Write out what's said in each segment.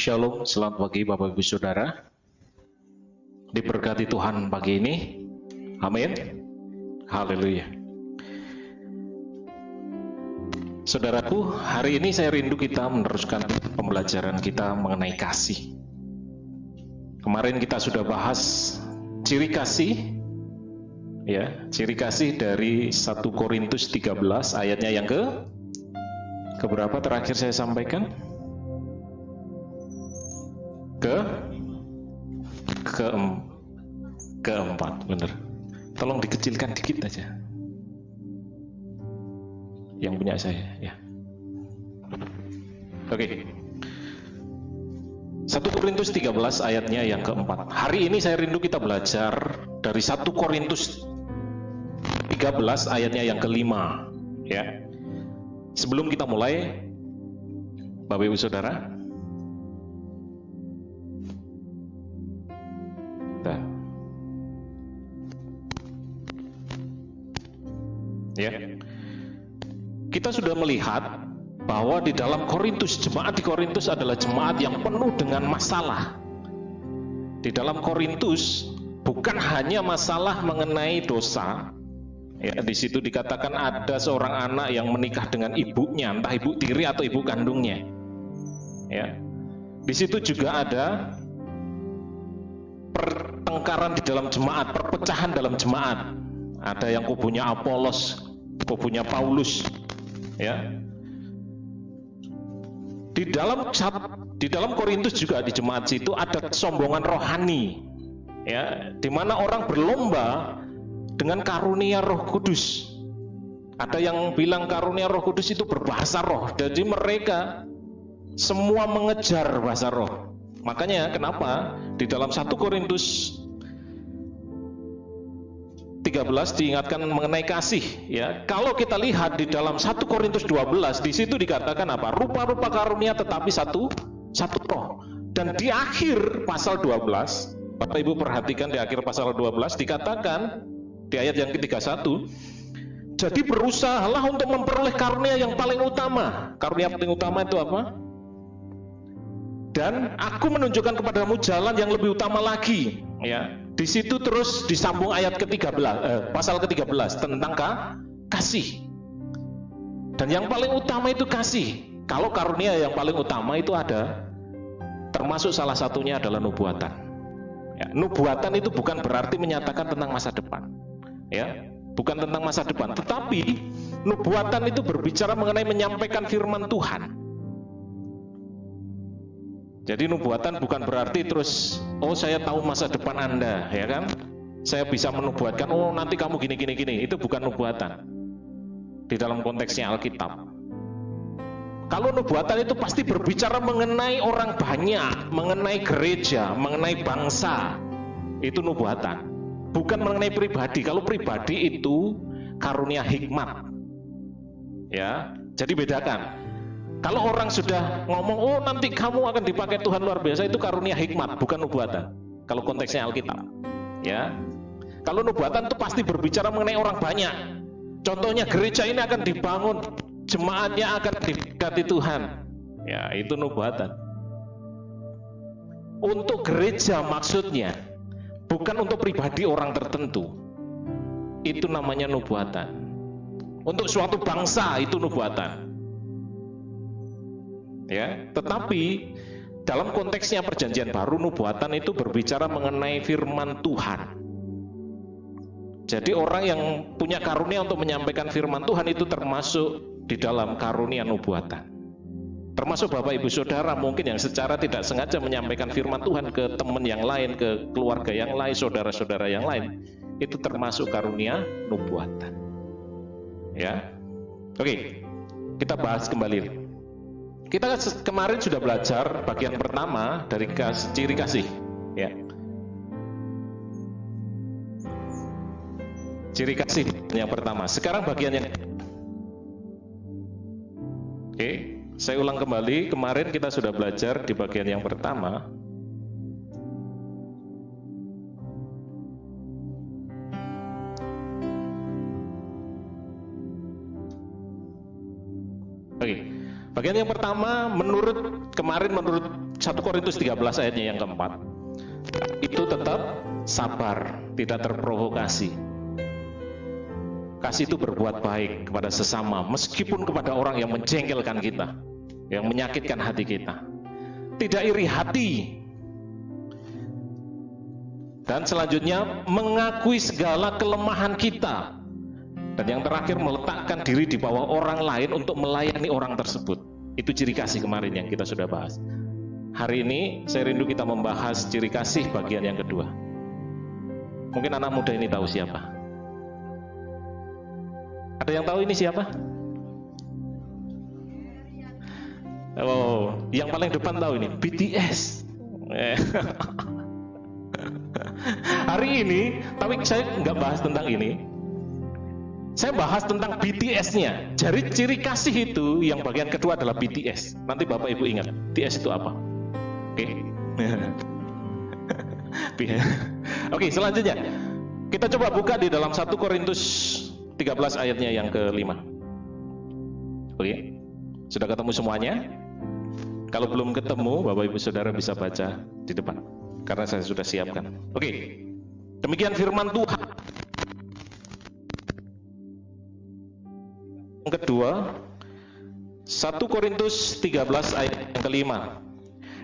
Shalom, selamat pagi Bapak Ibu Saudara. Diberkati Tuhan pagi ini. Amin. Haleluya. Saudaraku, hari ini saya rindu kita meneruskan pembelajaran kita mengenai kasih. Kemarin kita sudah bahas ciri kasih. Ya, ciri kasih dari 1 Korintus 13 ayatnya yang keberapa terakhir saya sampaikan? Keempat, bener. Tolong dikecilkan dikit aja. Yang punya saya, ya. Oke. 1 Korintus 13 ayatnya yang keempat. Hari ini saya rindu kita belajar dari 1 Korintus 13 ayatnya yang kelima, ya. Sebelum kita mulai, Bapak Ibu Saudara, ya, kita sudah melihat bahwa di dalam Korintus, jemaat di Korintus adalah jemaat yang penuh dengan masalah. Di dalam Korintus bukan hanya masalah mengenai dosa. Ya, di situ dikatakan ada seorang anak yang menikah dengan ibunya, entah ibu tiri atau ibu kandungnya. Ya, di situ juga ada pertengkaran di dalam jemaat, perpecahan dalam jemaat. Ada yang kubunya Apolos, kubunya Paulus, ya. Di dalam Korintus juga di jemaat situ ada kesombongan rohani, ya, di mana orang berlomba dengan karunia Roh Kudus. Ada yang bilang karunia Roh Kudus itu berbahasa roh, jadi mereka semua mengejar bahasa roh. Makanya kenapa di dalam 1 Korintus 13 diingatkan mengenai kasih, ya. Kalau kita lihat di dalam 1 Korintus 12, di situ dikatakan apa? Rupa-rupa karunia tetapi satu roh. Dan di akhir pasal 12, Bapak Ibu perhatikan di akhir pasal 12 dikatakan di ayat yang ke-31, jadi berusahalah untuk memperoleh karunia yang paling utama. Karunia paling utama itu apa? Dan aku menunjukkan kepadamu jalan yang lebih utama lagi, ya. Di situ terus disambung ayat ke-13, pasal ke-13 tentang kasih. Dan yang paling utama itu kasih. Kalau karunia yang paling utama itu ada, termasuk salah satunya adalah nubuatan. Ya, nubuatan itu bukan berarti menyatakan tentang masa depan, ya, bukan tentang masa depan. Tetapi nubuatan itu berbicara mengenai menyampaikan firman Tuhan. Jadi nubuatan bukan berarti terus, oh saya tahu masa depan Anda, ya kan? Saya bisa menubuatkan, oh nanti kamu gini. Itu bukan nubuatan di dalam konteksnya Alkitab. Kalau nubuatan itu pasti berbicara mengenai orang banyak, mengenai gereja, mengenai bangsa. Itu nubuatan, bukan mengenai pribadi. Kalau pribadi itu karunia hikmat, ya. Jadi bedakan. Kalau orang sudah ngomong, oh nanti kamu akan dipakai Tuhan luar biasa, itu karunia hikmat, bukan nubuatan. Kalau konteksnya Alkitab, ya. Kalau nubuatan itu pasti berbicara mengenai orang banyak. Contohnya gereja ini akan dibangun, jemaatnya akan didekati Tuhan. Ya, itu nubuatan. Untuk gereja maksudnya, bukan untuk pribadi orang tertentu. Itu namanya nubuatan. Untuk suatu bangsa itu nubuatan. Ya, tetapi dalam konteksnya perjanjian baru, nubuatan itu berbicara mengenai firman Tuhan. Jadi orang yang punya karunia untuk menyampaikan firman Tuhan itu termasuk di dalam karunia nubuatan. Termasuk Bapak Ibu Saudara mungkin yang secara tidak sengaja menyampaikan firman Tuhan ke teman yang lain, ke keluarga yang lain, saudara-saudara yang lain, itu termasuk karunia nubuatan. Ya. Oke, kita bahas kembali. Kita kemarin sudah belajar bagian pertama dari ciri kasih, ya. Ciri kasih yang pertama. Sekarang bagian yang, oke, saya ulang kembali. Kemarin kita sudah belajar di bagian yang pertama. Oke. Bagian yang pertama menurut 1 Korintus 13 ayatnya yang keempat, itu tetap sabar, tidak terprovokasi. Kasih itu berbuat baik kepada sesama, meskipun kepada orang yang menjengkelkan kita, yang menyakitkan hati kita. Tidak iri hati. Dan selanjutnya mengakui segala kelemahan kita. Dan yang terakhir meletakkan diri di bawah orang lain untuk melayani orang tersebut. Itu ciri kasih kemarin yang kita sudah bahas. Hari ini saya rindu kita membahas ciri kasih bagian yang kedua. Mungkin anak muda ini tahu siapa? Ada yang tahu ini siapa? Oh, yang paling depan tahu ini, BTS. Hari ini, tapi saya nggak bahas tentang ini. Saya bahas tentang BTS-nya. Jadi ciri kasih itu yang bagian kedua adalah BTS. Nanti Bapak Ibu ingat, BTS itu apa? Oke. Oke, selanjutnya kita coba buka di dalam 1 Korintus 13 ayatnya yang ke-5. Oke. Sudah ketemu semuanya? Kalau belum ketemu, Bapak Ibu Saudara bisa baca di depan karena saya sudah siapkan. Oke. Demikian firman Tuhan. Yang kedua, 1 Korintus 13 ayat yang ke-5.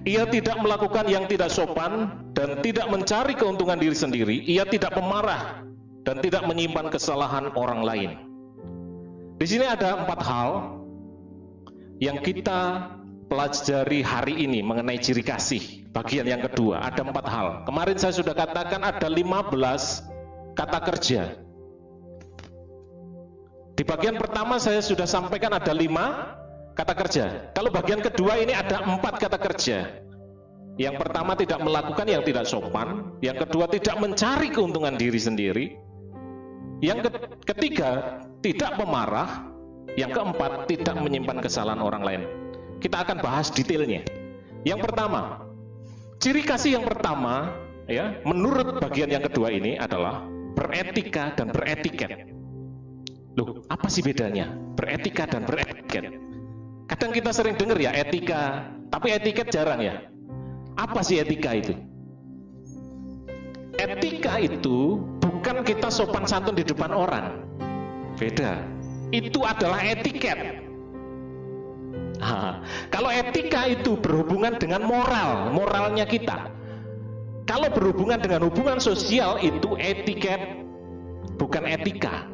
Ia tidak melakukan yang tidak sopan dan tidak mencari keuntungan diri sendiri. Ia tidak pemarah dan tidak menyimpan kesalahan orang lain. Di sini ada 4 hal yang kita pelajari hari ini mengenai ciri kasih. Bagian yang kedua, ada 4 hal. Kemarin saya sudah katakan ada 15 kata kerja. Di bagian pertama saya sudah sampaikan ada 5 kata kerja. Kalau bagian kedua ini ada 4 kata kerja. Yang pertama tidak melakukan yang tidak sopan. Yang kedua tidak mencari keuntungan diri sendiri. Yang ketiga tidak pemarah. Yang keempat tidak menyimpan kesalahan orang lain. Kita akan bahas detailnya. Yang pertama, ciri kasih yang pertama, ya, menurut bagian yang kedua ini adalah beretika dan beretiket. Loh, apa sih bedanya? Beretika dan beretiket. Kadang kita sering dengar ya etika, tapi etiket jarang ya. Apa sih etika itu? Etika itu bukan kita sopan santun di depan orang. Beda. Itu adalah etiket. Nah, kalau etika itu berhubungan dengan moralnya kita. Kalau berhubungan dengan hubungan sosial itu etiket, bukan etika.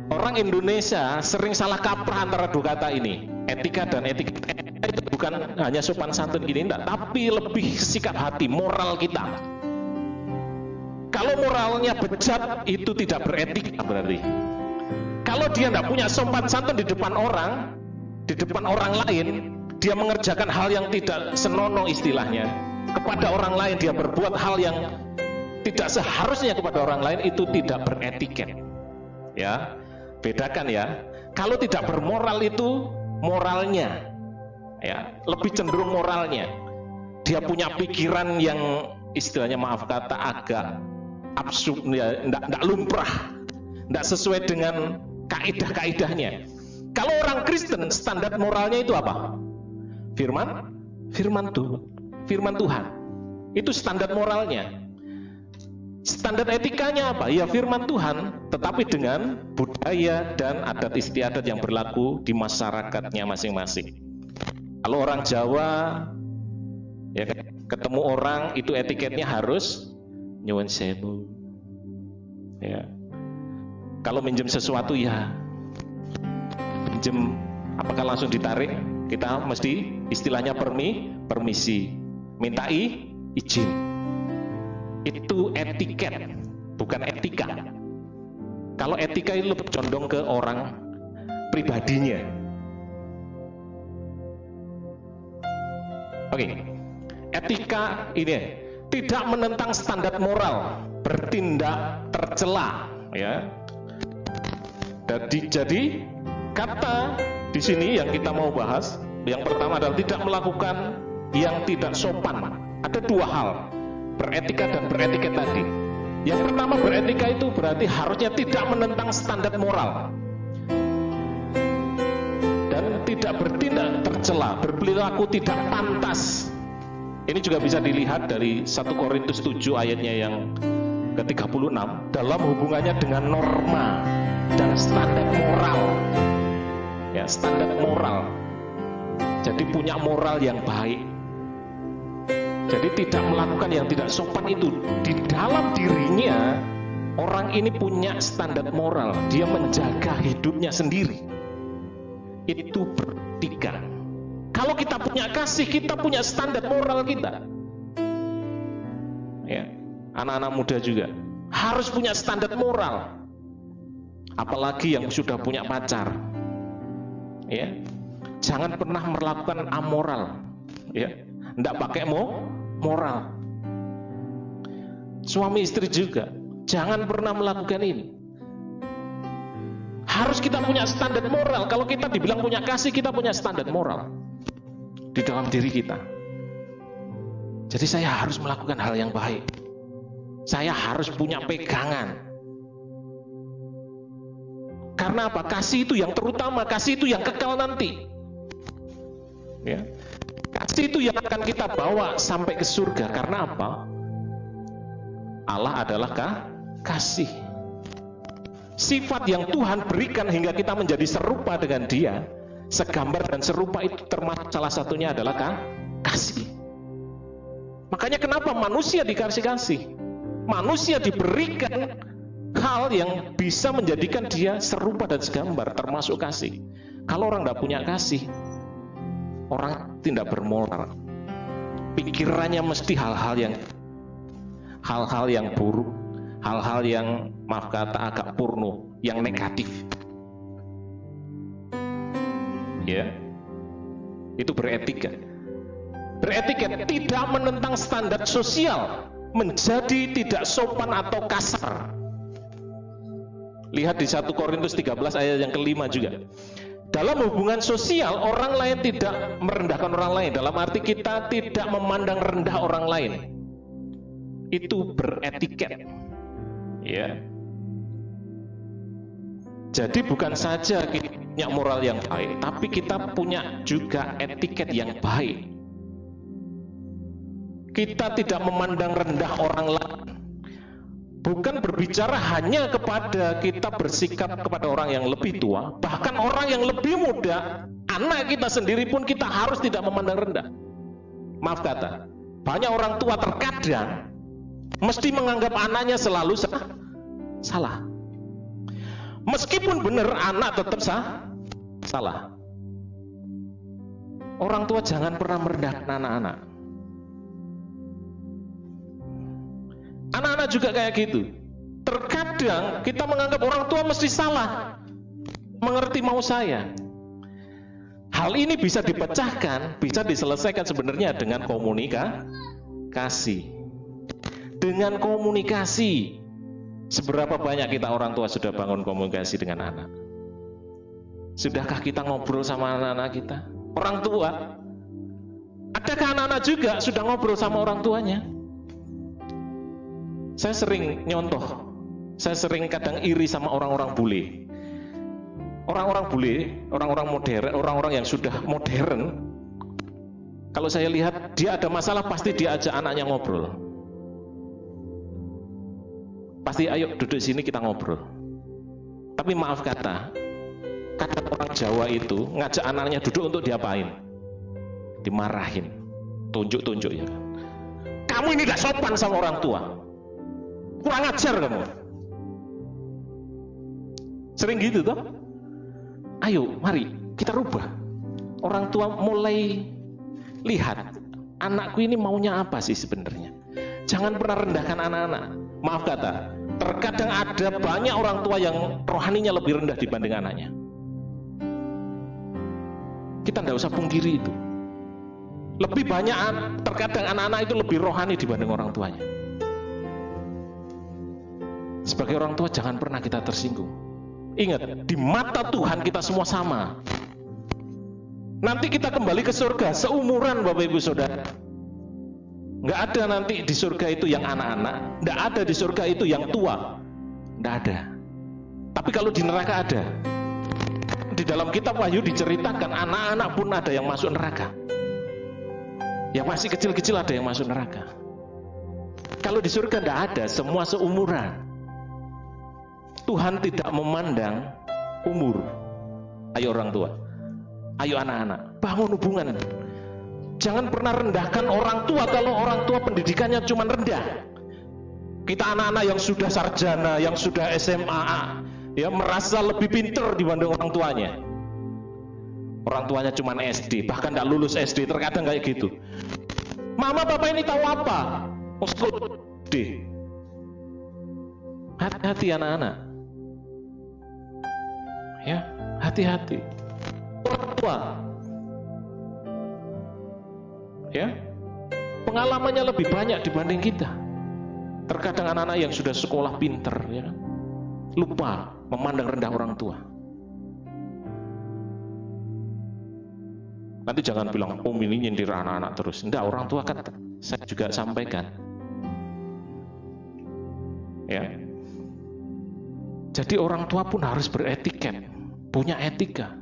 Orang Indonesia sering salah kaprah antara dua kata ini, etika dan etiket. Itu bukan hanya sopan santun gini, enggak, tapi lebih sikap hati, moral kita. Kalau moralnya bejat, itu tidak beretika berarti. Kalau dia tidak punya sopan santun di depan orang lain, dia mengerjakan hal yang tidak senonoh istilahnya. Kepada orang lain dia berbuat hal yang tidak seharusnya kepada orang lain, itu tidak beretiket. Ya. Bedakan ya, kalau tidak bermoral itu moralnya, ya, lebih cenderung moralnya. Dia punya pikiran yang istilahnya maaf kata agak absurd, ya, tidak lumrah, tidak sesuai dengan kaidah-kaidahnya. Kalau orang Kristen standar moralnya itu apa? Firman Tuhan. Itu standar moralnya. Standar etikanya apa? Ya firman Tuhan, tetapi dengan budaya dan adat istiadat yang berlaku di masyarakatnya masing-masing. Kalau orang Jawa, ya ketemu orang itu etiketnya harus nyuwun sewu. Ya. Kalau minjem sesuatu ya pinjem, apakah langsung ditarik? Kita mesti istilahnya permisi, mintai izin. Itu etiket, bukan etika. Kalau etika itu lebih condong ke orang pribadinya. Oke. Etika ini tidak menentang standar moral, bertindak tercela, ya. Jadi kata di sini yang kita mau bahas, yang pertama adalah tidak melakukan yang tidak sopan. Ada 2 hal. Beretika dan beretiket tadi. Yang pertama beretika itu berarti harusnya tidak menentang standar moral. tidak bertindak tercela, berperilaku tidak pantas. Ini juga bisa dilihat dari 1 Korintus 7 ayatnya yang ke-36, dalam hubungannya dengan norma dan standar moral. Ya, standar moral. Jadi punya moral yang baik. Jadi tidak melakukan yang tidak sopan itu. Di dalam dirinya, orang ini punya standar moral. Dia menjaga hidupnya sendiri. Itu beretika. Kalau kita punya kasih, kita punya standar moral kita. Ya, anak-anak muda juga harus punya standar moral. Apalagi yang sudah punya pacar. Ya, jangan pernah melakukan amoral. Ya, enggak pakai moral. Suami istri juga jangan pernah melakukan ini. Harus kita punya standar moral. Kalau kita dibilang punya kasih, kita punya standar moral di dalam diri kita. Jadi saya harus melakukan hal yang baik. Saya harus punya pegangan. Karena apa? Kasih itu yang terutama, kasih itu yang kekal nanti. Ya. Kasih itu yang akan kita bawa sampai ke surga. Karena apa? Allah adalah kasih. Sifat yang Tuhan berikan hingga kita menjadi serupa dengan Dia, segambar dan serupa, itu termasuk salah satunya adalah kasih. Makanya kenapa manusia dikasih kasih? Manusia diberikan hal yang bisa menjadikan dia serupa dan segambar, termasuk kasih. Kalau orang tidak punya kasih, orang tidak bermoral. Pikirannya mesti hal-hal yang buruk, hal-hal yang, maaf kata, agak porno, yang negatif. Ya, itu beretika. Beretika tidak menentang standar sosial, menjadi tidak sopan atau kasar. Lihat di 1 Korintus 13 ayat yang ke-5 juga. Dalam hubungan sosial, orang lain tidak merendahkan orang lain. Dalam arti kita tidak memandang rendah orang lain. Itu beretiket. Ya. Jadi bukan saja kita punya moral yang baik, tapi kita punya juga etiket yang baik. Kita tidak memandang rendah orang lain. Bukan berbicara hanya kepada kita bersikap kepada orang yang lebih tua, bahkan orang yang lebih muda, anak kita sendiri pun kita harus tidak memandang rendah. Maaf kata, banyak orang tua terkadang mesti menganggap anaknya selalu salah. Meskipun benar, anak tetap salah. Orang tua jangan pernah merendahkan anak-anak. Anak-anak juga kayak gitu. Terkadang kita menganggap orang tua mesti salah, mengerti mau saya. Hal ini bisa dipecahkan, bisa diselesaikan sebenarnya dengan komunikasi. Dengan komunikasi. Seberapa banyak kita orang tua sudah bangun komunikasi dengan anak? Sudahkah kita ngobrol sama anak-anak kita? Orang tua, adakah anak-anak juga sudah ngobrol sama orang tuanya? Saya sering nyontoh, saya sering kadang iri sama orang-orang bule. Orang-orang bule, orang-orang modern, orang-orang yang sudah modern, kalau saya lihat dia ada masalah, pasti dia ajak anaknya ngobrol. Pasti, ayo duduk sini kita ngobrol. Tapi maaf kata, kadang orang Jawa itu ngajak anaknya duduk untuk diapain? Dimarahin, tunjuk-tunjuk ya. Kamu ini gak sopan sama orang tua. Kurang ajar kamu. Sering gitu toh? Ayo, mari kita rubah. Orang tua mulai lihat, anakku ini maunya apa sih sebenarnya. Jangan pernah rendahkan anak-anak. Maaf kata, terkadang ada banyak orang tua yang rohaninya lebih rendah dibanding anaknya. Kita tidak usah pungkiri itu. Lebih banyak, terkadang anak-anak itu lebih rohani dibanding orang tuanya. Sebagai orang tua jangan pernah kita tersinggung. Ingat, di mata Tuhan kita semua sama. Nanti kita kembali ke surga seumuran Bapak Ibu Saudara. Nggak ada nanti di surga itu yang anak-anak, nggak ada di surga itu yang tua, nggak ada. Tapi kalau di neraka ada. Di dalam kitab Wahyu diceritakan anak-anak pun ada yang masuk neraka. Yang masih kecil-kecil ada yang masuk neraka. Kalau di surga tidak ada, semua seumuran. Tuhan tidak memandang umur. Ayo orang tua, ayo anak-anak, bangun hubungan. Jangan pernah rendahkan orang tua kalau orang tua pendidikannya cuma rendah. Kita anak-anak yang sudah sarjana, yang sudah SMA, ya merasa lebih pintar dibanding orang tuanya. Orang tuanya cuma SD, bahkan tidak lulus SD, terkadang kayak gitu. Mama, papa ini tahu apa? SD. Hati-hati anak-anak. Ya, hati-hati. Orang tua, ya, pengalamannya lebih banyak dibanding kita. Terkadang anak-anak yang sudah sekolah pinter, ya, lupa memandang rendah orang tua. Nanti jangan bilang, oh ini nyindir anak-anak terus. Enggak, orang tua kan saya juga sampaikan. Ya. Jadi orang tua pun harus beretiket, punya etika.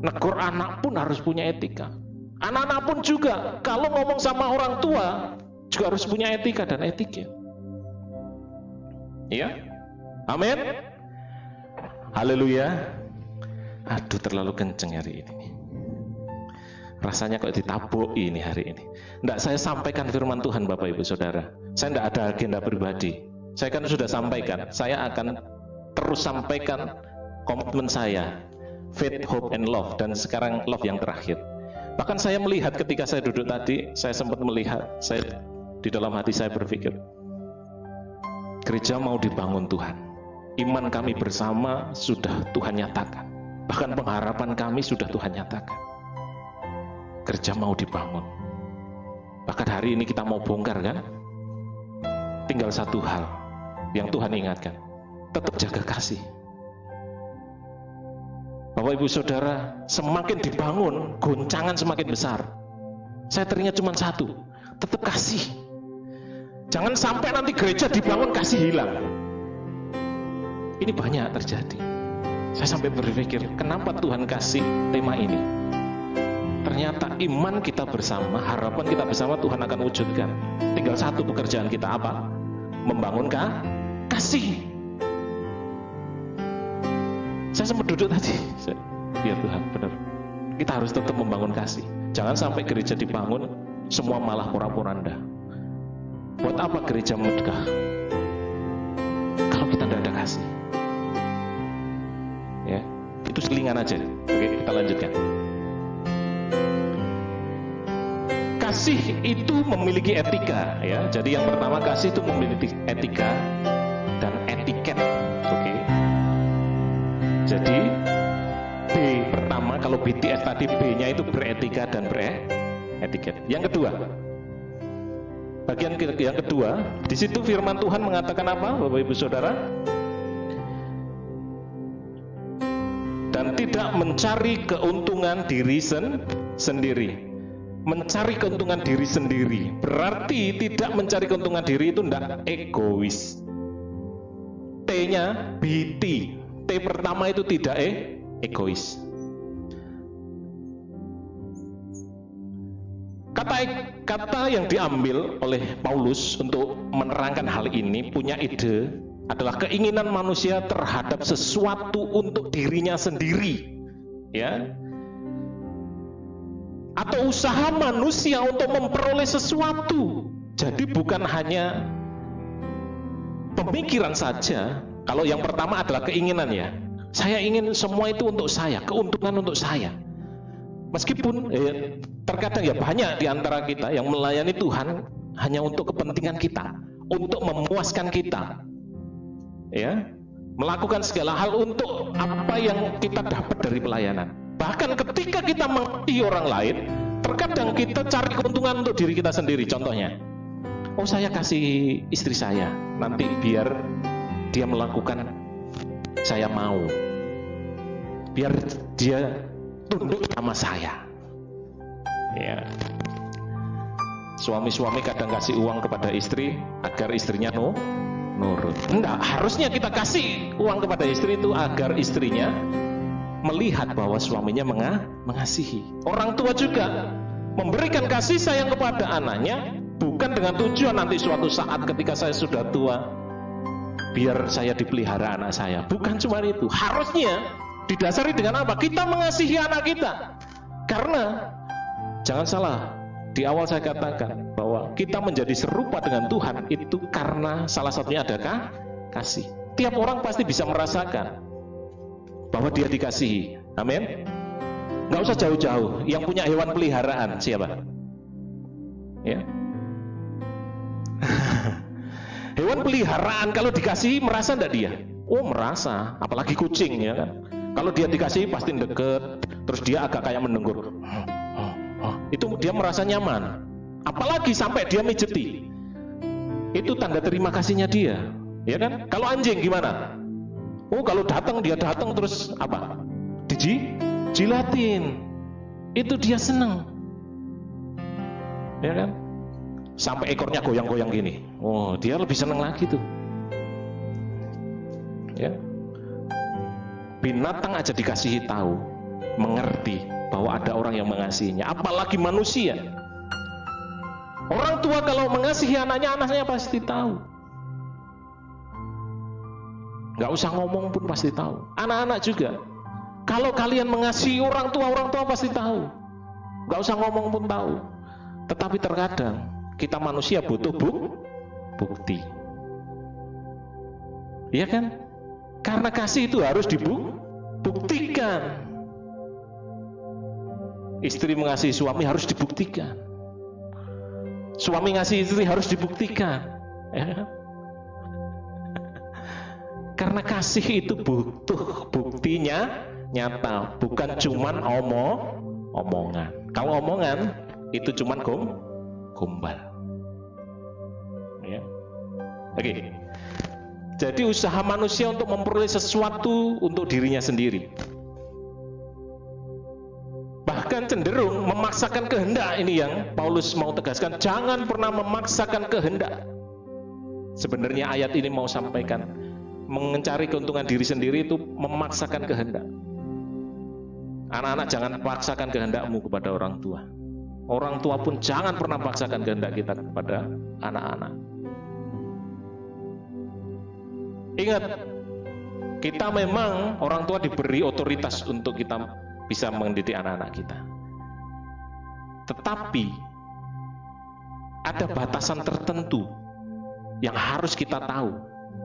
Negur anak pun harus punya etika. Anak-anak pun juga, kalau ngomong sama orang tua, juga harus punya etika dan etiket. Ya, amin. Haleluya. Aduh, terlalu kenceng hari ini. Rasanya kok ditabuk ini hari ini. Tidak, saya sampaikan firman Tuhan Bapak Ibu Saudara. Saya tidak ada agenda pribadi. Saya kan sudah sampaikan. Saya akan terus sampaikan komitmen saya, faith, hope, and love. Dan sekarang love yang terakhir. Bahkan saya melihat ketika saya duduk tadi, saya sempat melihat, saya di dalam hati saya berpikir, gereja mau dibangun Tuhan. Iman kami bersama sudah Tuhan nyatakan. Bahkan pengharapan kami sudah Tuhan nyatakan. Gereja mau dibangun. Bahkan hari ini kita mau bongkar kan? Tinggal satu hal yang Tuhan ingatkan. Tetap jaga kasih. Bapak Ibu Saudara, semakin dibangun, goncangan semakin besar. Saya teringat cuma satu, tetap kasih. Jangan sampai nanti gereja dibangun, kasih hilang. Ini banyak terjadi. Saya sampai berpikir, kenapa Tuhan kasih tema ini? Ternyata iman kita bersama, harapan kita bersama Tuhan akan wujudkan. Tinggal satu pekerjaan kita apa? Membangun kasih. Saya sempat duduk tadi. Ya Tuhan, benar. Kita harus tetap membangun kasih. Jangan sampai gereja dibangun, semua malah pura-puranda. Buat apa gereja megah kalau kita tidak ada kasih? Ya, itu selingan aja. Oke, kita lanjutkan. Kasih itu memiliki etika, ya. Jadi yang pertama, kasih itu memiliki etika dan etiket. Oke. Jadi B pertama, kalau BTS tadi B-nya itu beretika dan beretiket. Yang kedua, bagian yang kedua, di situ firman Tuhan mengatakan apa, Bapak Ibu Saudara? Dan tidak mencari keuntungan diri sendiri. Mencari keuntungan diri sendiri berarti tidak mencari keuntungan diri itu tidak egois. T-nya BT. T pertama itu tidak egois. Kata yang diambil oleh Paulus untuk menerangkan hal ini punya ide adalah keinginan manusia terhadap sesuatu untuk dirinya sendiri, ya, atau usaha manusia untuk memperoleh sesuatu. Jadi bukan hanya pemikiran saja. Kalau yang pertama adalah keinginan, ya, saya ingin semua itu untuk saya, keuntungan untuk saya. Meskipun terkadang ya banyak di antara kita yang melayani Tuhan hanya untuk kepentingan kita, untuk memuaskan kita, ya, melakukan segala hal untuk apa yang kita dapat dari pelayanan. Bahkan ketika kita mengasihi orang lain, terkadang kita cari keuntungan untuk diri kita sendiri. Contohnya, oh saya kasih istri saya, nanti biar dia melakukan saya mau, biar dia tunduk sama saya. Ya. Suami-suami kadang kasih uang kepada istri agar istrinya nurut. Enggak, harusnya kita kasih uang kepada istri itu agar istrinya melihat bahwa suaminya mengasihi. Orang tua juga memberikan kasih sayang kepada anaknya, bukan dengan tujuan nanti suatu saat ketika saya sudah tua, biar saya dipelihara anak saya. Bukan cuma itu. Harusnya didasari dengan apa? Kita mengasihi anak kita. Karena jangan salah, di awal saya katakan bahwa kita menjadi serupa dengan Tuhan itu karena salah satunya adakah? Kasih. Tiap orang pasti bisa merasakan bahwa dia dikasihi. Amin. Nggak usah jauh-jauh. Yang punya hewan peliharaan siapa? Ya. Hewan peliharaan kalau dikasihi merasa enggak dia? Oh merasa. Apalagi kucing ya kan. Kalau dia dikasihi pasti deket. Terus dia agak kayak mendengur. Itu dia merasa nyaman. Apalagi sampai dia mijeti. Itu tanda terima kasihnya dia. Ya kan? Kalau anjing gimana? Oh kalau datang dia datang terus apa? Jilatin. Itu dia senang. Ya kan? Sampai ekornya goyang-goyang gini. Oh dia lebih senang lagi tuh. Ya. Binatang aja dikasihi tahu, mengerti bahwa ada orang yang mengasihinya. Apalagi manusia. Orang tua kalau mengasihi anaknya, anaknya pasti tahu. Gak usah ngomong pun pasti tahu. Anak-anak juga. Kalau kalian mengasihi orang tua pasti tahu. Gak usah ngomong pun tahu. Tetapi terkadang kita manusia butuh bukti. Iya kan? Karena kasih itu harus dibuktikan. Istri mengasihi suami harus dibuktikan. Suami ngasihi istri harus dibuktikan. Ya kan? Karena kasih itu butuh buktinya nyata, bukan cuman omongan. Kalau omongan itu cuman gombal. Ya. Oke. Jadi usaha manusia untuk memperoleh sesuatu untuk dirinya sendiri. Bahkan cenderung memaksakan kehendak, ini yang Paulus mau tegaskan, jangan pernah memaksakan kehendak. Sebenarnya ayat ini mau sampaikan, mencari keuntungan diri sendiri itu memaksakan kehendak. Anak-anak jangan paksakan kehendakmu kepada orang tua. Orang tua pun jangan pernah paksakan kehendak kita kepada anak-anak. Ingat, kita memang orang tua diberi otoritas untuk kita bisa mendidik anak-anak kita. Tetapi ada batasan tertentu yang harus kita tahu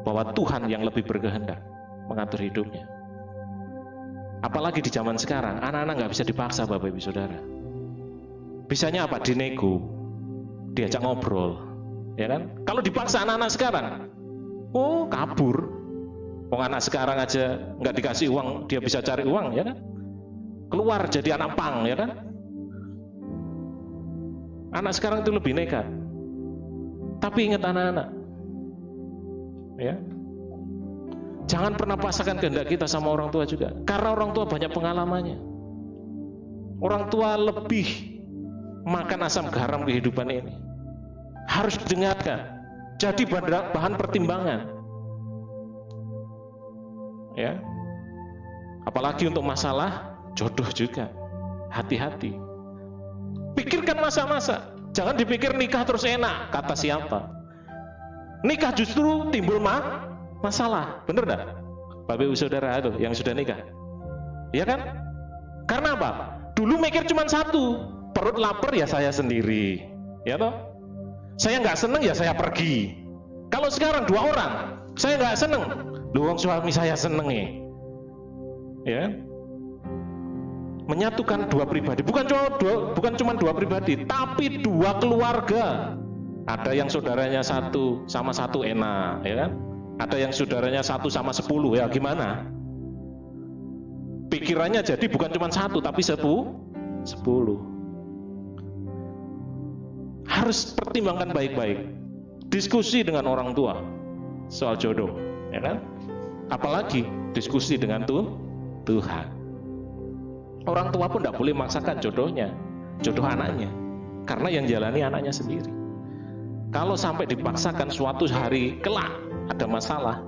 bahwa Tuhan yang lebih berkehendak mengatur hidupnya. Apalagi di zaman sekarang, anak-anak nggak bisa dipaksa, Bapak Ibu Saudara. Bisanya apa? Dinego, diajak ngobrol, ya kan? Kalau dipaksa anak-anak sekarang, oh kabur. Wong anak sekarang aja nggak dikasih uang, dia bisa cari uang, ya kan? Keluar jadi anak pang, ya kan? Anak sekarang itu lebih nekat. Tapi ingat anak-anak, ya, jangan pernah paksakan kehendak kita sama orang tua juga, karena orang tua banyak pengalamannya. Orang tua lebih makan asam garam kehidupan ini. Harus didengarkan, jadi bahan pertimbangan. Ya, apalagi untuk masalah jodoh juga, hati-hati. Pikirkan masa-masa, jangan dipikir nikah terus enak. Kata siapa? Nikah justru timbul masalah, bener enggak? Bapak Ibu Saudara itu yang sudah nikah, ya kan? Karena apa? Dulu mikir cuma satu, perut lapar ya saya sendiri, ya toh? Saya nggak seneng ya saya pergi. Kalau sekarang dua orang, saya nggak seneng, luang suami saya seneng ya. Menyatukan dua pribadi, bukan cuma dua pribadi, tapi dua keluarga. Ada yang saudaranya satu sama satu enak, ya kan? Ada yang saudaranya satu sama 10, ya gimana? Pikirannya jadi bukan cuma satu, tapi 10. Harus pertimbangkan baik-baik. Diskusi dengan orang tua soal jodoh, ya kan? Apalagi diskusi dengan Tuhan. Orang tua pun tidak boleh memaksakan jodoh anaknya, karena yang jalani anaknya sendiri. Kalau sampai dipaksakan suatu hari kelak ada masalah,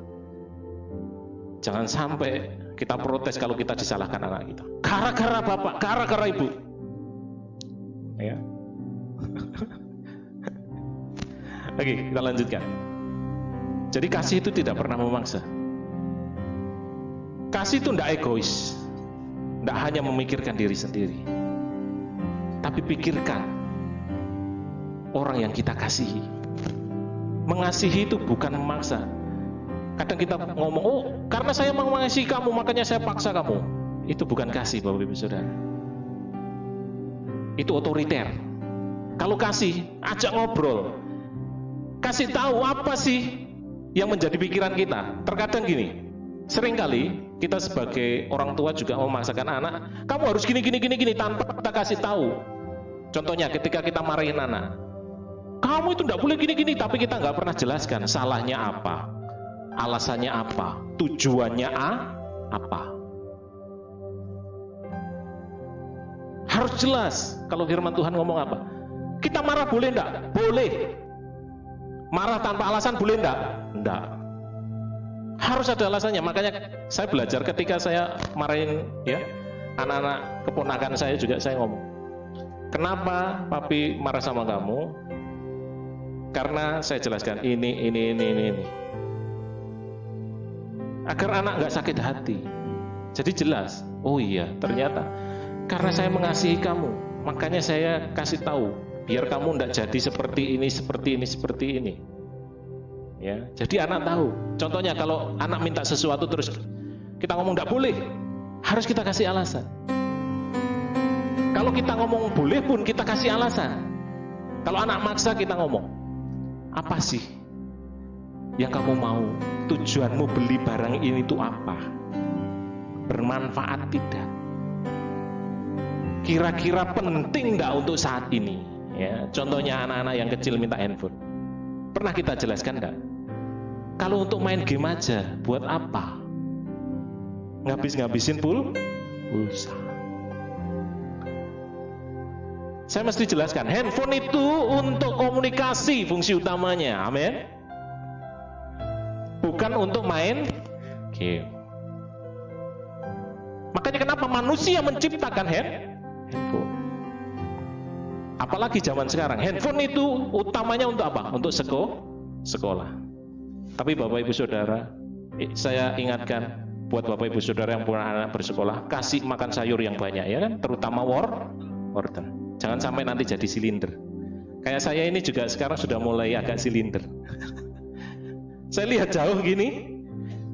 jangan sampai Kita protes kalau kita disalahkan anak kita. Gara-gara bapak, gara-gara ibu. Ya. Oke, kita lanjutkan. Jadi kasih itu tidak pernah memaksa. Kasih itu tidak egois. Tidak hanya memikirkan diri sendiri. Tapi pikirkan orang yang kita kasihi. Mengasihi itu bukan memaksa. Kadang kita ngomong, oh karena saya mau mengasihi kamu, makanya saya paksa kamu. Itu bukan kasih, Bapak Ibu Saudara. Itu otoriter. Kalau kasih, ajak ngobrol. Kasih tahu apa sih yang menjadi pikiran kita. Terkadang gini, seringkali kita sebagai orang tua juga memaksakan anak, kamu harus gini tanpa kita kasih tahu. Contohnya ketika kita marahin anak, kamu itu tidak boleh gini, tapi kita nggak pernah jelaskan salahnya apa, alasannya apa, tujuannya apa. Harus jelas. Kalau firman Tuhan ngomong apa? Kita marah boleh enggak? Boleh. Marah tanpa alasan boleh enggak? Enggak. Harus ada alasannya. Makanya saya belajar ketika saya marahin ya anak-anak keponakan saya juga saya ngomong. Kenapa papi marah sama kamu? Karena saya jelaskan ini. Agar anak nggak sakit hati. Jadi jelas. Oh iya, ternyata karena saya mengasihi kamu, makanya saya kasih tahu biar kamu nggak jadi seperti ini. Ya, jadi anak tahu. Contohnya kalau anak minta sesuatu terus kita ngomong nggak boleh, harus kita kasih alasan. Kalau kita ngomong boleh pun kita kasih alasan. Kalau anak maksa kita ngomong, apa sih yang kamu mau? Tujuanmu beli barang ini itu apa? Bermanfaat tidak? Kira-kira penting enggak untuk saat ini? Ya, contohnya anak-anak yang kecil minta handphone. Pernah kita jelaskan enggak? Kalau untuk main game aja, buat apa? Ngabis-ngabisin pulsa. Saya mesti jelaskan, handphone itu untuk komunikasi fungsi utamanya. Amin. Bukan untuk main game. Makanya kenapa manusia menciptakan handphone? Apalagi zaman sekarang, handphone itu utamanya untuk apa? Untuk sekolah. Tapi Bapak Ibu Saudara, saya ingatkan buat Bapak Ibu Saudara yang punya anak bersekolah, kasih makan sayur yang banyak ya kan, terutama wortel. Jangan sampai nanti jadi silinder. Kayak saya ini juga sekarang sudah mulai agak silinder. Saya lihat jauh gini,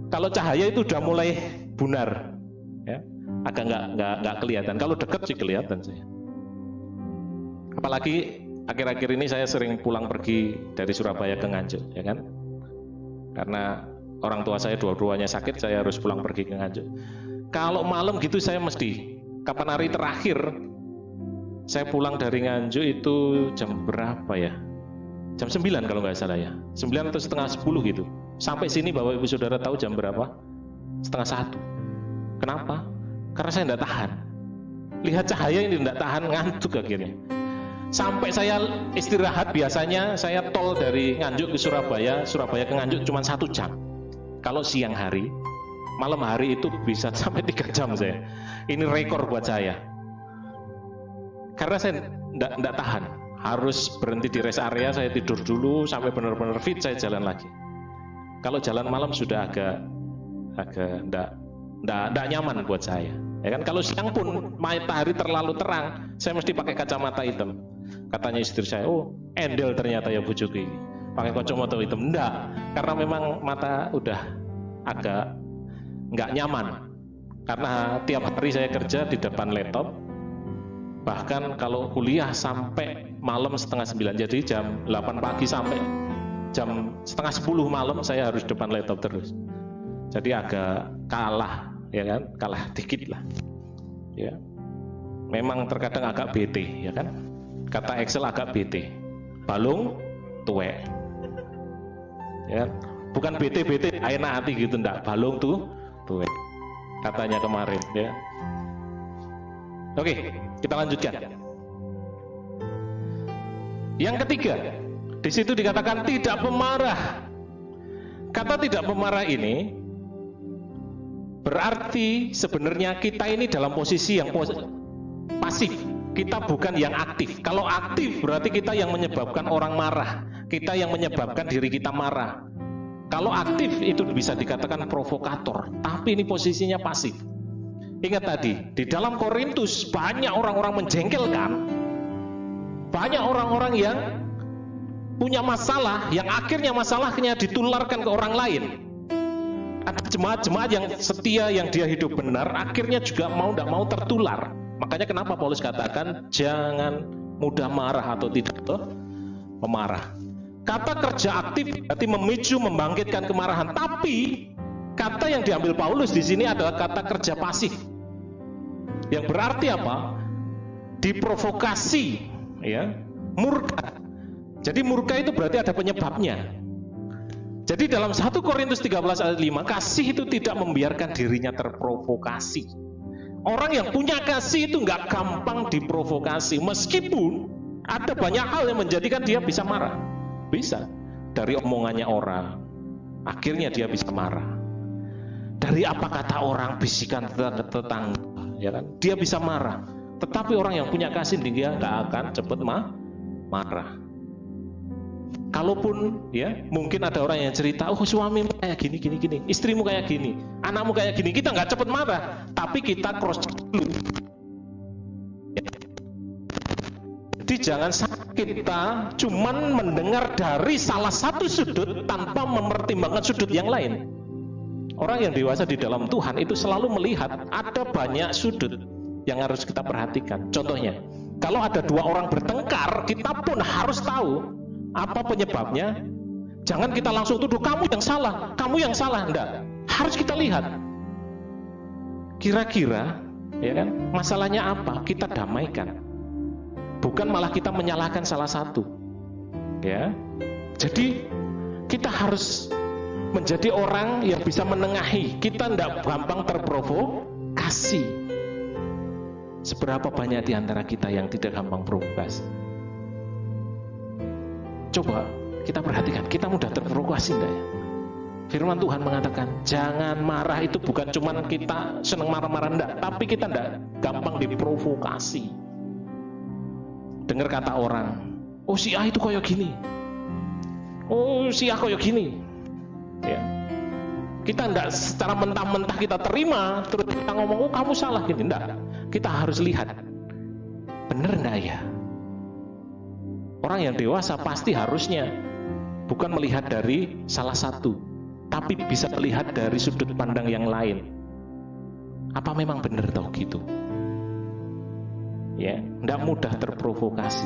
kalau cahaya itu udah mulai bunar, ya, agak nggak kelihatan. Kalau dekat sih kelihatan saya. Apalagi akhir-akhir ini saya sering pulang pergi dari Surabaya ke Nganjuk, ya kan? Karena orang tua saya dua-duanya sakit, saya harus pulang pergi ke Nganjuk. Kalau malam gitu saya mesti, kapan hari terakhir saya pulang dari Nganjuk itu jam berapa ya? Jam 9 kalau nggak salah ya, 9 atau setengah 10 gitu. Sampai sini Bapak Ibu Saudara tahu jam berapa? Setengah 1. Kenapa? Karena saya tidak tahan. Lihat cahaya ini tidak tahan, ngantuk akhirnya. Sampai saya istirahat, biasanya saya tol dari Nganjuk ke Surabaya ke Nganjuk cuma 1 jam. Kalau siang hari, malam hari itu bisa sampai 3 jam saya. Ini rekor buat saya. Karena saya tidak tahan. Harus berhenti di rest area, saya tidur dulu sampai benar-benar fit, saya jalan lagi. Kalau jalan malam sudah agak tidak nyaman buat saya. Ya kan, kalau siang pun matahari terlalu terang, saya mesti pakai kacamata hitam. Katanya istri saya, oh endel ternyata ya bujuku ini, pakai kacamata hitam. Enggak, karena memang mata udah agak nggak nyaman. Karena tiap hari saya kerja di depan laptop. Bahkan kalau kuliah sampai malam setengah 9, jadi jam 8 pagi sampai jam setengah 10 malam saya harus depan laptop terus. Jadi agak kalah, ya kan? Kalah dikit lah. Ya. Memang terkadang agak bete, ya kan? Kata Excel agak bete. Balung tuwek. Ya. Bukan bete enak hati gitu enggak, balung tuwek. Katanya kemarin, ya. Oke, kita lanjutkan. Yang ketiga, di situ dikatakan tidak pemarah. Kata tidak pemarah ini Berarti sebenarnya kita ini dalam posisi yang pasif. Kita bukan yang aktif. Kalau aktif berarti kita yang menyebabkan orang marah. Kita yang menyebabkan diri kita marah. Kalau aktif itu bisa dikatakan provokator. Tapi ini posisinya pasif. Ingat tadi, di dalam Korintus banyak orang-orang menjengkelkan. Banyak orang-orang yang punya masalah, yang akhirnya masalahnya ditularkan ke orang lain. Ada jemaat-jemaat yang setia, yang dia hidup benar, akhirnya juga mau tidak mau tertular. Makanya kenapa Paulus katakan jangan mudah marah atau tidak memarah. Kata kerja aktif berarti memicu, membangkitkan kemarahan. Tapi kata yang diambil Paulus di sini adalah kata kerja pasif. Yang berarti apa? Diprovokasi, ya, murka. Jadi murka itu berarti ada penyebabnya. Jadi dalam 1 Korintus 13 ayat 5, kasih itu tidak membiarkan dirinya terprovokasi. Orang yang punya kasih itu nggak gampang diprovokasi, meskipun ada banyak hal yang menjadikan dia bisa marah. Bisa dari omongannya orang, akhirnya dia bisa marah. Dari apa kata orang, bisikan tetangga, ya kan? Dia bisa marah. Tetapi orang yang punya kasih dia nggak akan cepat marah. Kalaupun ya mungkin ada orang yang cerita, oh suamimu kayak gini, istrimu kayak gini, anakmu kayak gini, kita nggak cepat marah, tapi kita cross check dulu. Ya. Jadi jangan sampai kita cuman mendengar dari salah satu sudut tanpa mempertimbangkan sudut yang lain. Orang yang dewasa di dalam Tuhan itu selalu melihat ada banyak sudut yang harus kita perhatikan. Contohnya, kalau ada dua orang bertengkar, kita pun harus tahu apa penyebabnya. Jangan kita langsung tuduh kamu yang salah, enggak. Harus kita lihat kira-kira, ya kan, masalahnya apa, kita damaikan. Bukan malah kita menyalahkan salah satu. Ya. Jadi kita harus menjadi orang yang bisa menengahi. Kita enggak gampang terprovokasi. Seberapa banyak di antara kita yang tidak gampang provokasi? Coba kita perhatikan, kita mudah terprovokasi enggak ya? Firman Tuhan mengatakan, jangan marah itu bukan cuma kita senang marah-marah, enggak, tapi kita enggak gampang diprovokasi. Dengar kata orang, oh si A itu kayak gini, oh si A kayak gini, ya. Kita enggak secara mentah-mentah kita terima, terus kita ngomong, oh kamu salah gitu, enggak. Kita harus lihat, bener enggak ya? Orang yang dewasa pasti harusnya bukan melihat dari salah satu, tapi bisa melihat dari sudut pandang yang lain. Apa memang benar tau gitu? Ya, tidak mudah terprovokasi.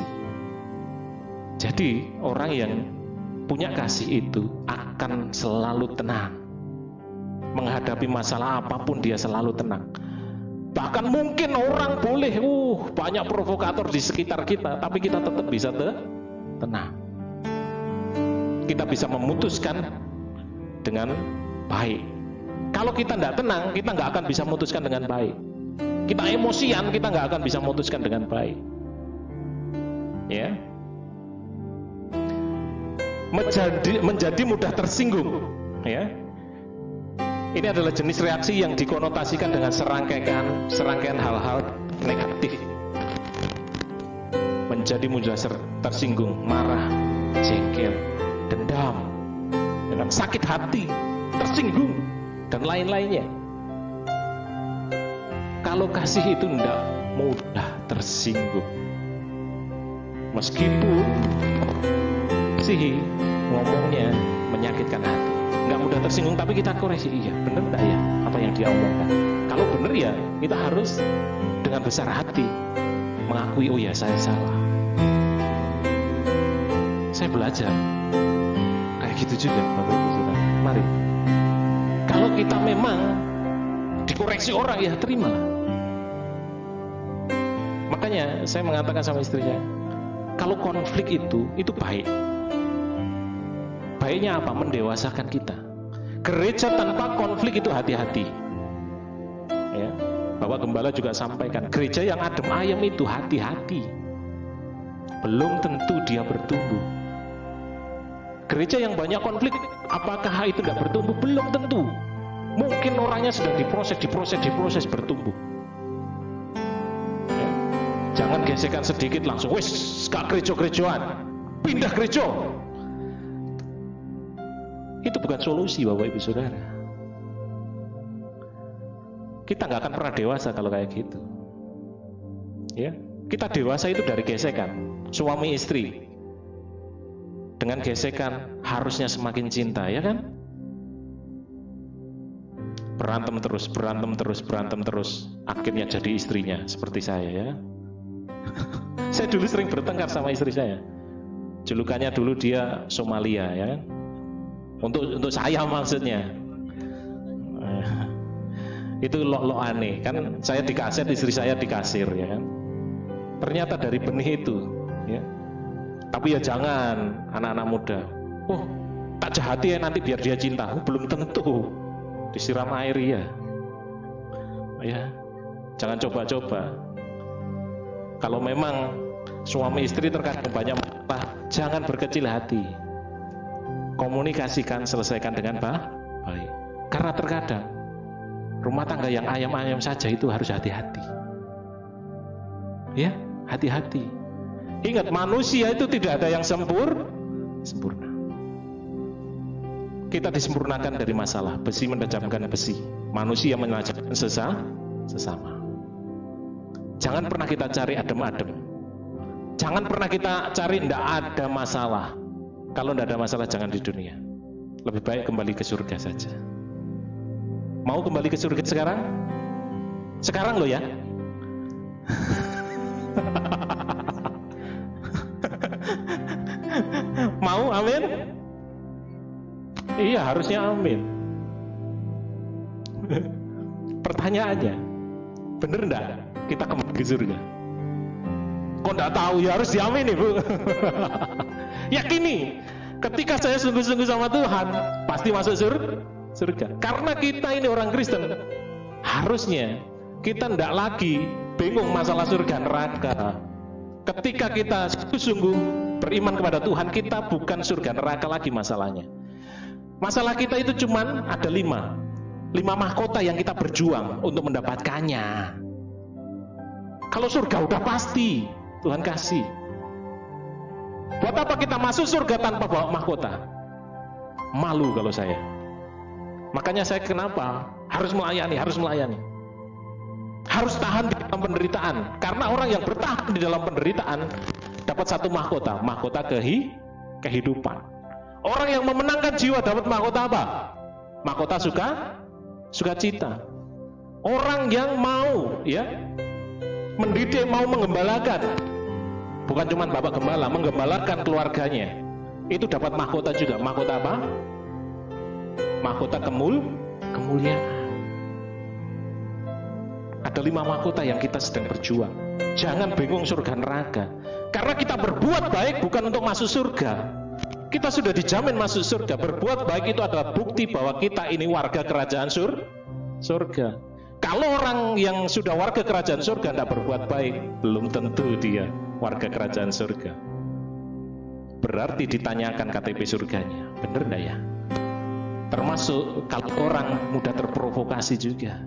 Jadi orang yang punya kasih itu akan selalu tenang. Menghadapi masalah apapun dia selalu tenang. Bahkan mungkin orang boleh banyak provokator di sekitar kita, tapi kita tetap bisa tenang. Kita bisa memutuskan dengan baik. Kalau kita tidak tenang, kita nggak akan bisa memutuskan dengan baik. Kita emosian, kita nggak akan bisa memutuskan dengan baik. Ya, menjadi mudah tersinggung. Ya. Ini adalah jenis reaksi yang dikonotasikan dengan serangkaian hal-hal negatif. Menjadi mudah tersinggung, marah, jengkel, dendam, dengan sakit hati, tersinggung, dan lain-lainnya. Kalau kasih itu tidak mudah tersinggung. Meskipun sih ngomongnya menyakitkan hati, nggak mudah tersinggung, tapi kita koreksi, iya bener nggak ya apa yang dia omongkan. Kalau bener ya kita harus dengan besar hati mengakui, oh ya saya salah, saya belajar kayak gitu juga Bapak Ibu Saudara. Mari, kalau kita memang dikoreksi orang ya terimalah. Makanya saya mengatakan sama istrinya, kalau konflik itu baik. Baiknya apa? Mendewasakan kita. Gereja tanpa konflik itu hati-hati. Ya, Bapak Gembala juga sampaikan, gereja yang adem ayem itu hati-hati. Belum tentu dia bertumbuh. Gereja yang banyak konflik, apakah itu tidak bertumbuh? Belum tentu. Mungkin orangnya sedang diproses bertumbuh. Ya. Jangan gesekan sedikit langsung, wes gak gerejo-gerejoan, pindah gerejo. Itu bukan solusi Bapak Ibu Saudara. Kita nggak akan pernah dewasa kalau kayak gitu. Ya, kita dewasa itu dari gesekan. Suami istri dengan gesekan harusnya semakin cinta, ya kan? Berantem terus, akhirnya jadi istrinya seperti saya, ya. Saya dulu sering bertengkar sama istri saya. Julukannya dulu dia Somalia, ya kan? Untuk saya maksudnya. Itu lo aneh kan, saya di kaset, istri saya di kasir, ya kan. Ternyata dari benih itu, ya. Tapi ya jangan anak-anak muda, oh tak jahati ya nanti biar dia cinta. Belum tentu, disiram air ya. Ya, jangan coba-coba. Kalau memang suami istri terkadang banyak masalah, jangan berkecil hati. Komunikasikan, selesaikan dengan baik. Karena terkadang rumah tangga yang ayam-ayam saja itu harus hati-hati. Ya, hati-hati. Ingat, manusia itu tidak ada yang sempurna. Kita disempurnakan dari masalah. Besi menajamkan besi, manusia menajamkan sesama. Jangan pernah kita cari adem-adem. Jangan pernah kita cari tidak ada masalah. Kalau tidak ada masalah jangan di dunia. Lebih baik kembali ke surga saja. Mau kembali ke surga sekarang? Sekarang loh ya. Mau? Amin? Iya, harusnya amin. Pertanyaannya, bener enggak kita kembali ke surga? Kok enggak tahu? Ya harus diamini, Bu. Yakini, ketika saya sungguh-sungguh sama Tuhan, pasti masuk surga. Karena kita ini orang Kristen, harusnya kita enggak lagi bingung masalah surga neraka. Ketika kita sungguh-sungguh beriman kepada Tuhan, kita bukan surga neraka lagi masalahnya. Masalah kita itu cuman ada 5 mahkota yang kita berjuang untuk mendapatkannya. Kalau surga udah pasti Tuhan kasih. Buat apa kita masuk surga tanpa bawa mahkota? Malu kalau saya. Makanya saya kenapa harus melayani. Harus tahan di dalam penderitaan. Karena orang yang bertahan di dalam penderitaan dapat satu mahkota kehidupan. Orang yang memenangkan jiwa dapat mahkota apa? Mahkota sukacita. Orang yang mau mendidik, mau menggembalakan, bukan cuma bapak gembala, menggembalakan keluarganya, itu dapat mahkota juga. Mahkota apa? Mahkota kemuliaan. Ada 5 mahkota yang kita sedang berjuang. Jangan bingung surga neraka. Karena kita berbuat baik bukan untuk masuk surga. Kita sudah dijamin masuk surga. Berbuat baik itu adalah bukti bahwa kita ini warga kerajaan surga. Kalau orang yang sudah warga kerajaan surga tidak berbuat baik, belum tentu dia warga kerajaan surga. Berarti ditanyakan KTP surganya, benar enggak ya? Termasuk kalau orang mudah terprovokasi juga,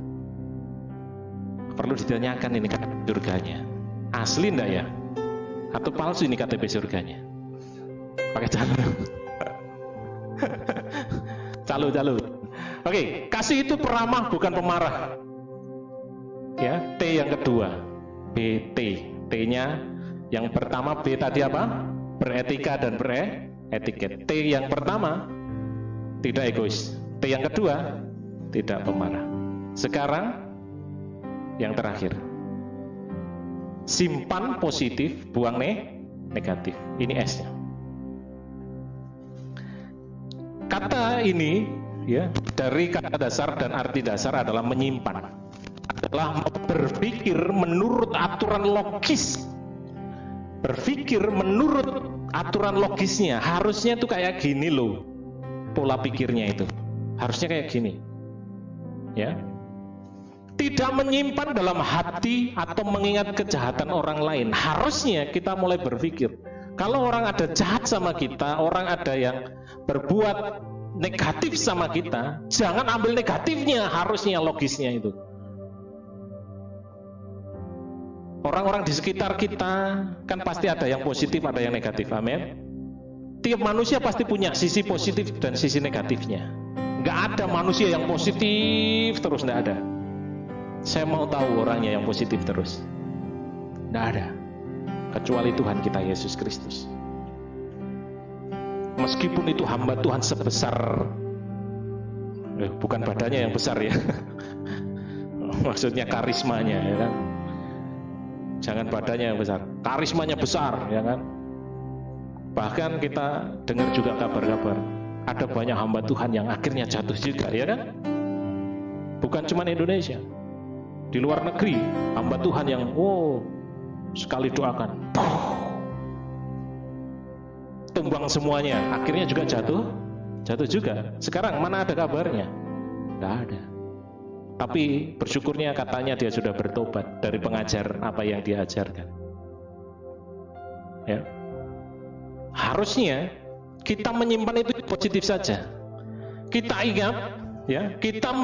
perlu ditanyakan ini KTP surganya asli enggak ya, atau palsu ini KTP surganya. Pakai calo. Oke, kasih itu peramah bukan pemarah. Ya, T yang kedua, BT. T-nya yang pertama, B tadi apa? Beretika dan beretiket. T yang pertama tidak egois. T yang kedua tidak pemarah. Sekarang yang terakhir, simpan positif, buang negatif. Ini S-nya. Kata ini dari kata dasar dan arti dasar adalah menyimpan, adalah berpikir menurut aturan logis. Berpikir menurut aturan logisnya. Harusnya itu kayak gini loh, pola pikirnya itu harusnya kayak gini, ya. Tidak menyimpan dalam hati atau mengingat kejahatan orang lain. Harusnya kita mulai berpikir, kalau orang ada jahat sama kita, orang ada yang berbuat negatif sama kita, jangan ambil negatifnya, harusnya logisnya itu. Orang-orang di sekitar kita kan pasti ada yang positif, ada yang negatif, amin. Tiap manusia pasti punya sisi positif dan sisi negatifnya. Nggak ada manusia yang positif terus, nggak ada. Saya mau tahu orangnya yang positif terus. Nggak ada, kecuali Tuhan kita Yesus Kristus. Meskipun itu hamba Tuhan sebesar, bukan badannya yang besar ya, maksudnya karismanya, ya kan? Jangan badannya yang besar, karismanya besar, ya kan? Bahkan kita dengar juga kabar-kabar, ada banyak hamba Tuhan yang akhirnya jatuh juga, ya kan? Bukan cuma Indonesia, di luar negeri, hamba Tuhan yang sekali doakan, tumbang semuanya, akhirnya juga jatuh juga. Sekarang mana ada kabarnya? Nggak ada. Tapi bersyukurnya katanya dia sudah bertobat dari pengajar apa yang dia ajarkan. Ya. Harusnya kita menyimpan itu positif saja. Kita ingat, ya, kita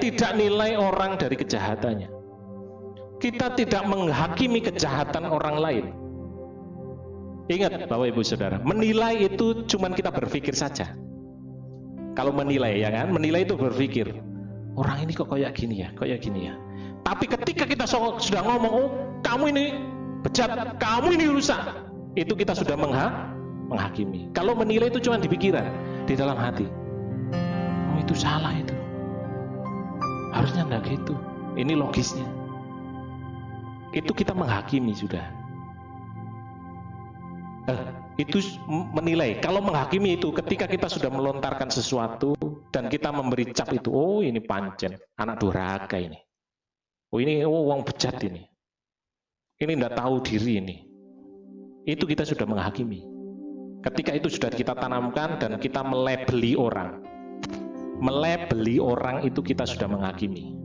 tidak nilai orang dari kejahatannya. Kita tidak menghakimi kejahatan orang lain. Ingat Bapak Ibu Saudara, menilai itu cuman kita berpikir saja. Kalau menilai, ya kan, menilai itu berpikir, orang ini kok kayak gini ya, kayak gini ya. Tapi ketika kita sudah ngomong, kamu ini bejat, kamu ini rusak, itu kita sudah menghakimi. Kalau menilai itu cuma di pikiran, di dalam hati, itu salah itu, harusnya enggak gitu, ini logisnya. Itu kita menghakimi sudah. Itu menilai. Kalau menghakimi itu ketika kita sudah melontarkan sesuatu dan kita memberi cap itu, ini pancen anak durhaka ini, ini wong bejat ini enggak tahu diri ini. Itu kita sudah menghakimi. Ketika itu sudah kita tanamkan dan kita melabeli orang itu kita sudah menghakimi.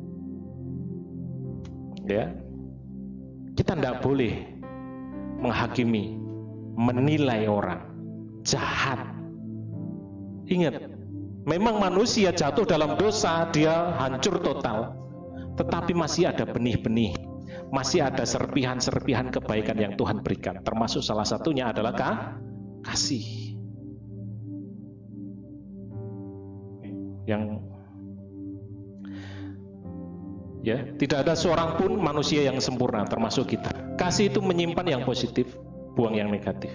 Ya, kita enggak boleh menghakimi, menilai orang jahat. Ingat, memang manusia jatuh dalam dosa, dia hancur total, tetapi masih ada benih-benih, masih ada serpihan-serpihan kebaikan yang Tuhan berikan, termasuk salah satunya adalah kasih. Yang ya, tidak ada seorang pun manusia yang sempurna, termasuk kita. Kasih itu menyimpan yang positif, buang yang negatif.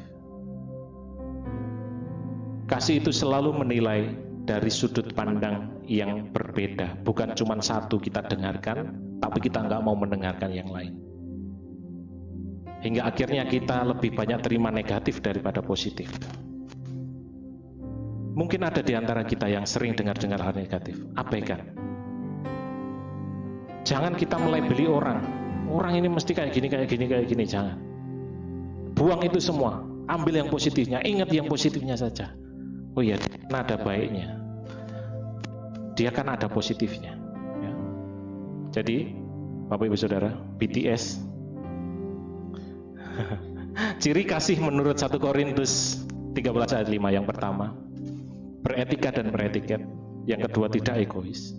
Kasih itu selalu menilai dari sudut pandang yang berbeda, bukan cuma satu kita dengarkan, tapi kita nggak mau mendengarkan yang lain. Hingga akhirnya kita lebih banyak terima negatif daripada positif. Mungkin ada di antara kita yang sering dengar-dengar hal negatif, abaikan. Jangan kita melabeli orang ini mesti kayak gini, jangan. Buang itu semua, ambil yang positifnya, ingat yang positifnya saja. Oh iya, kan ada baiknya, dia kan ada positifnya. Ya. Jadi, Bapak Ibu Saudara, BTS, ciri kasih menurut 1 Korintus 13 ayat 5 yang pertama, beretika dan beretiket. Yang kedua, tidak egois,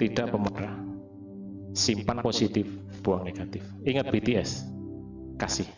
tidak pemarah, simpan positif, buang negatif. Ingat BTS, kasih.